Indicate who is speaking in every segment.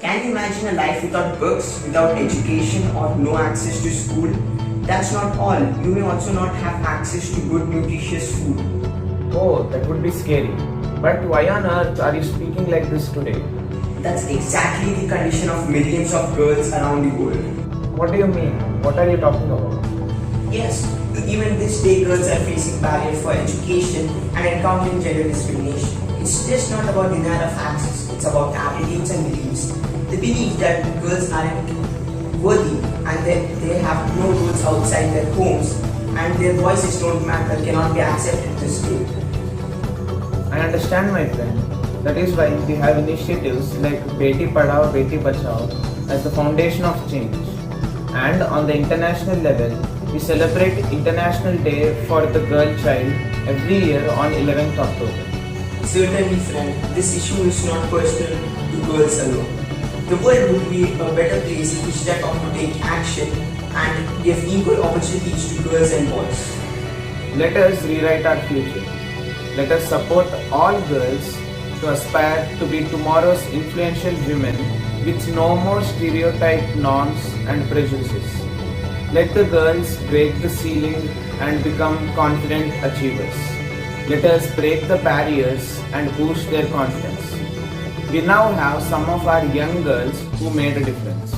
Speaker 1: Can you imagine a life without books, without education, or no access to school? That's not all. You may also not have access to good, nutritious food.
Speaker 2: Oh, that would be scary. But why on earth are you speaking like this today?
Speaker 1: That's exactly the condition of millions of girls around the world.
Speaker 2: What do you mean? What are you talking about?
Speaker 1: Yes, even this day girls are facing barriers for education and encountering gender discrimination. It's just not about denial of access, it's about attitudes and beliefs. They believe that girls aren't worthy and that they have no roles outside their homes and their voices don't matter, cannot be accepted this way.
Speaker 2: I understand, my friend. That is why we have initiatives like Beti Padhao, Beti Bachao as the foundation of change. And on the international level, we celebrate International Day for the Girl Child every year on 11th October.
Speaker 1: Certainly, friend, this issue is not personal to girls alone. The world would be a better place if we step up to take action and give equal opportunities to girls and boys.
Speaker 2: Let us rewrite our future. Let us support all girls to aspire to be tomorrow's influential women with no more stereotype norms and prejudices. Let the girls break the ceiling and become confident achievers. Let us break the barriers and boost their confidence. We now have some of our young girls who made a difference.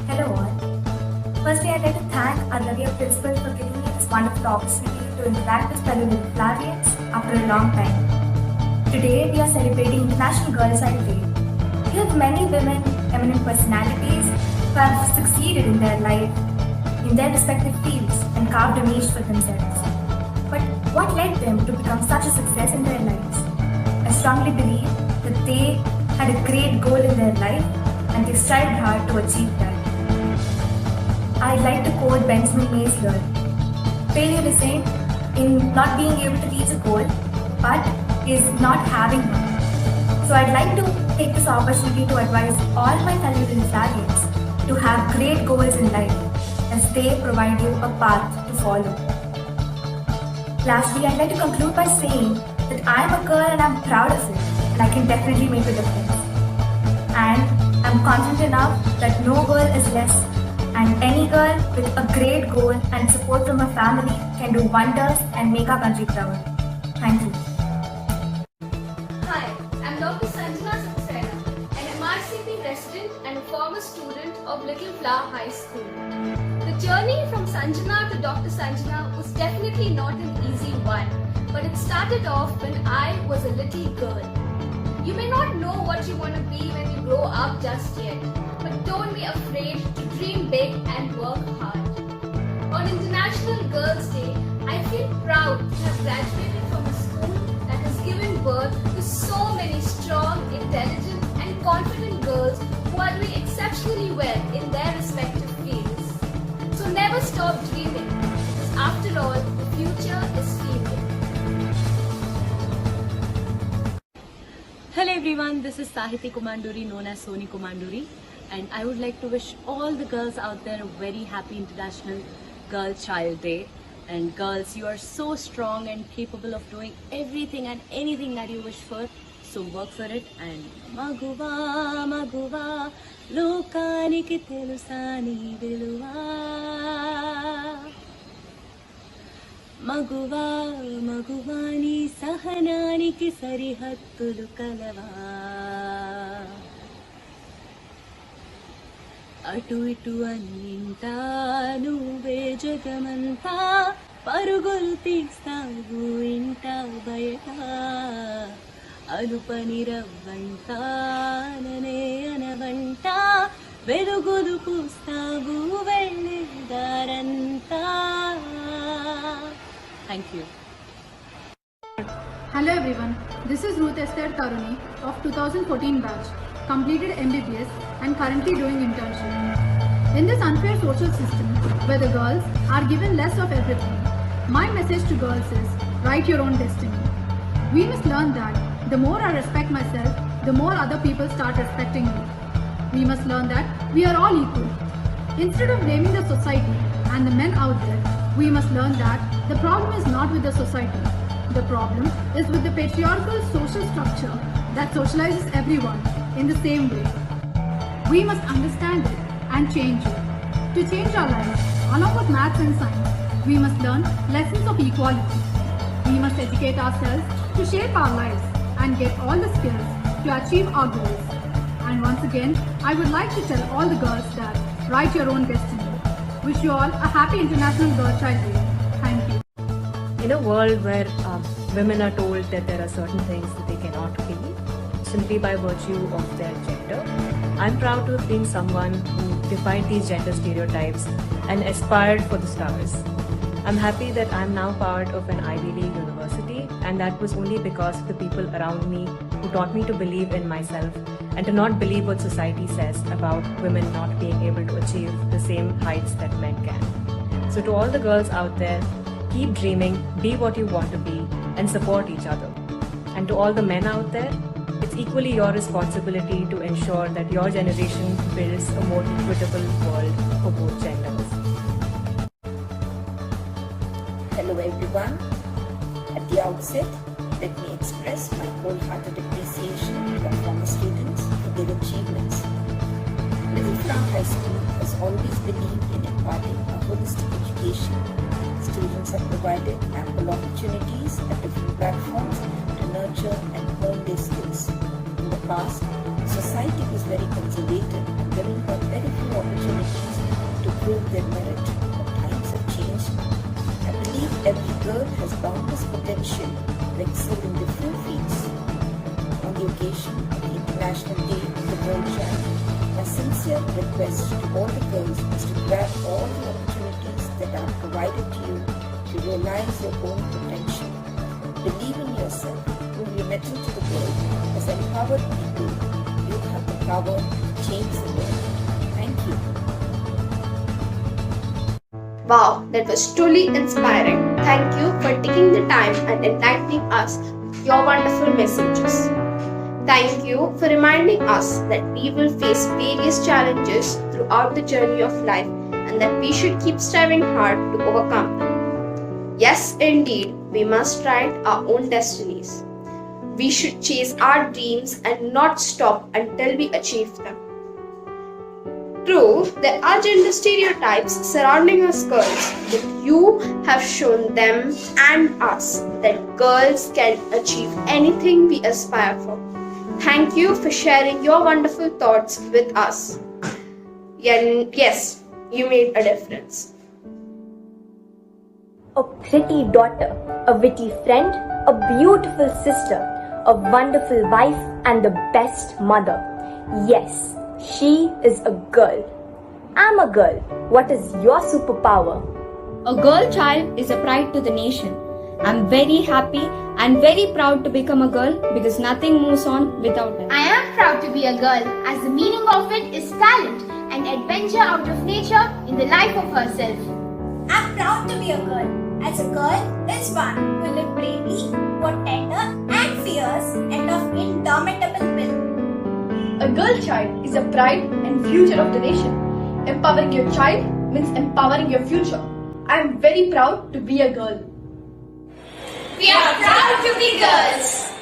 Speaker 3: Hello all. Firstly, I'd like to thank our Lavia principal for giving me this wonderful opportunity to interact with fellow little Flavians after a long time. Today, we are celebrating International Girl Child Day. We have many women, eminent personalities who have succeeded in their life, in their respective fields and carved a niche for themselves. But what led them to become such a success in their lives? I strongly believe that they had a great goal in their life and they strived hard to achieve that. I'd like to quote Benjamin Mays here. Failure isn't in not being able to reach a goal, but is not having one. So I'd like to take this opportunity to advise all my fellow Flavians to have great goals in life as they provide you a path to follow. Lastly, I'd like to conclude by saying that I'm a girl and I'm proud of it and I can definitely make a difference. And I'm confident enough that no girl is less and any girl with a great goal and support from her family can do wonders and make our country proud. Thank you.
Speaker 4: Hi, I'm Dr. Sanjana Saxena, an MRCP resident and a former student of Little Flower High School. The journey from Sanjana to Dr. Sanjana was definitely not an easy one, but it started off when I was a little girl. You may not know what you want to be when you grow up just yet, but don't be afraid to dream big and work hard. On International Girls' Day, I feel proud to have graduated from a school that has given birth to so many strong, intelligent and confident girls who are doing exceptionally well in their respective fields. So never stop dreaming, because after all, the future is female.
Speaker 5: Hello everyone, this is Sahiti Kumanduri, known as Soni Kumanduri, and I would like to wish all the girls out there a very happy International Girl Child Day. And girls, you are so strong and capable of doing everything and anything that you wish for, so work for it. And Maguva, Maguva, Lokaniki Telusani Viluva. Maguva, Maguvani Sahananiki Sarihattulu Kalava. అటు ఇటు అన్నింటా నువ్వే జగమంతా పరుగులు తీస్తావు ఇంట బయట అలుపని రవ్వంట ననే అనవంట వెలుగులు పూస్తావు వెళ్ళేదారంతా. Thank you.
Speaker 6: Hello everyone, this is Ruth Esther Taruni of 2014 batch, completed MBBS and currently doing internship. In this unfair social system where the girls are given less of everything, my message to girls is write your own destiny. We must learn that the more I respect myself, the more other people start respecting me. We must learn that we are all equal. Instead of blaming the society and the men out there, we must learn that the problem is not with the society. The problem is with the patriarchal social structure that socializes everyone in the same way. We must understand it and change it. To change our lives, along with maths and science, we must learn lessons of equality. We must educate ourselves to shape our lives and get all the skills to achieve our goals. And once again, I would like to tell all the girls that write your own destiny. Wish you all a happy International Girl Child Day. Thank you.
Speaker 5: In a world where women are told that there are certain things that they cannot be simply by virtue of their gender, I'm proud to have been someone who defied these gender stereotypes and aspired for the stars. I'm happy that I'm now part of an Ivy League university, and that was only because of the people around me who taught me to believe in myself and to not believe what society says about women not being able to achieve the same heights that men can. So to all the girls out there, keep dreaming, be what you want to be, and support each other. And to all the men out there, it's equally your responsibility to ensure that your generation builds a more equitable world for both genders.
Speaker 7: Hello everyone. At the outset, let me express my wholehearted appreciation to our former students for their achievements. Little Flower High School has always believed in imparting a holistic education. Students are provided ample opportunities at different platforms to nurture and hone their skills. In the past, society was very conservative and women got very few opportunities to prove their merit. But times have changed. I believe every girl has boundless potential to excel in different fields. On the occasion of the International Day of the Girl Child, my sincere request to all the girls is to grab all the opportunities that are provided to you to realize your own potential. Believe in yourself, prove your mettle to the world. As empowered people, you have the power to change the world. Thank you.
Speaker 8: Wow, that was truly inspiring. Thank you for taking the time and enlightening us with your wonderful messages. Thank you for reminding us that we will face various challenges throughout the journey of life and that we should keep striving hard to overcome them. Yes, indeed, we must write our own destinies. We should chase our dreams and not stop until we achieve them. True, there are gender stereotypes surrounding us girls, but you have shown them and us that girls can achieve anything we aspire for. Thank you for sharing your wonderful thoughts with us. Yes, you made a difference.
Speaker 9: A pretty daughter, a witty friend, a beautiful sister, a wonderful wife, and the best mother. Yes, she is a girl. I'm a girl. What is your superpower?
Speaker 10: A girl child is a pride to the nation. I'm very happy and very proud to become a girl because nothing moves on without her.
Speaker 11: I am proud to be a girl as the meaning of it is talent and adventure out of nature in the life of herself.
Speaker 12: I'm proud to be a girl as a girl is one who lives bravely, both tender and fierce and of indomitable will.
Speaker 13: A girl child is a pride and future of the nation. Empowering your child means empowering your future. I am very proud to be a girl.
Speaker 11: We are proud to be girls.